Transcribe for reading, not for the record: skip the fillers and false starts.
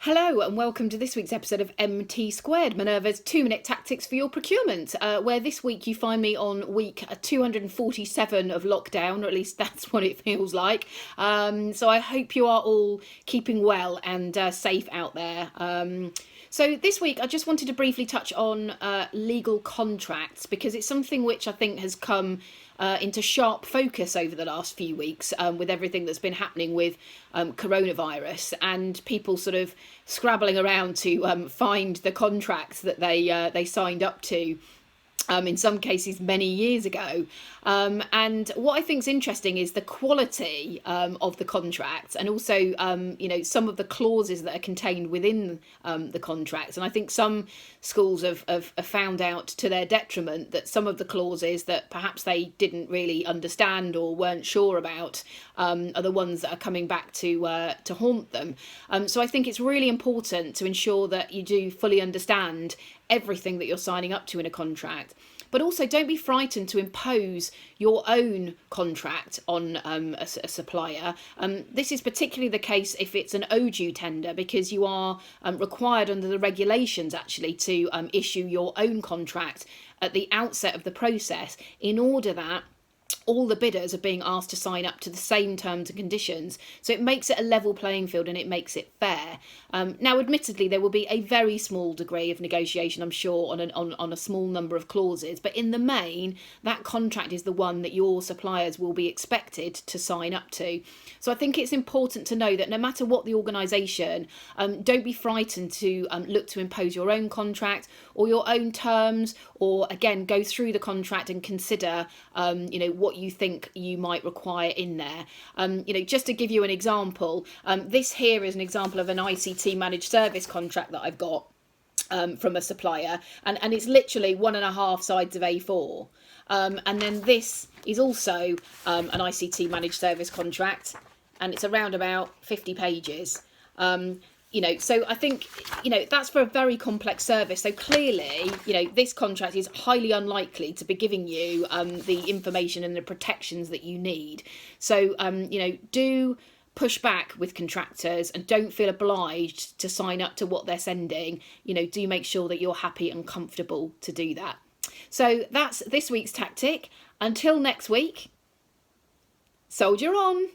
Hello and welcome to this week's episode of MT Squared, Minerva's 2-minute tactics for your procurement, where this week you find me on week 247 of lockdown, or at least that's what it feels like. So I hope you are all keeping well and safe out there. So this week I just wanted to briefly touch on legal contracts, because it's something which I think has come into sharp focus over the last few weeks with everything that's been happening with coronavirus, and people sort of scrabbling around to find the contracts that they signed up to. In some cases many years ago. And what I think is interesting is the quality of the contracts, and also some of the clauses that are contained within the contracts. And I think some schools have found out to their detriment that some of the clauses that perhaps they didn't really understand or weren't sure about are the ones that are coming back to haunt them. So I think it's really important to ensure that you do fully understand everything that you're signing up to in a contract. But also, don't be frightened to impose your own contract on a supplier. This is particularly the case if it's an overdue tender, because you are required under the regulations actually to issue your own contract at the outset of the process, in order that all the bidders are being asked to sign up to the same terms and conditions. So it makes it a level playing field and it makes it fair. Now, admittedly, there will be a very small degree of negotiation, I'm sure, on a small number of clauses. But in the main, that contract is the one that your suppliers will be expected to sign up to. So I think it's important to know that no matter what the organisation, don't be frightened to look to impose your own contract or your own terms, or again, go through the contract and consider, what you think you might require in there. Just to give you an example, this here is an example of an ICT managed service contract that I've got from a supplier, and it's literally 1.5 sides of A4. And then this is also an ICT managed service contract, and it's around about 50 pages. So I think, that's for a very complex service. So clearly, this contract is highly unlikely to be giving you the information and the protections that you need. So, do push back with contractors and don't feel obliged to sign up to what they're sending. Do make sure that you're happy and comfortable to do that. So that's this week's tactic. Until next week, soldier on.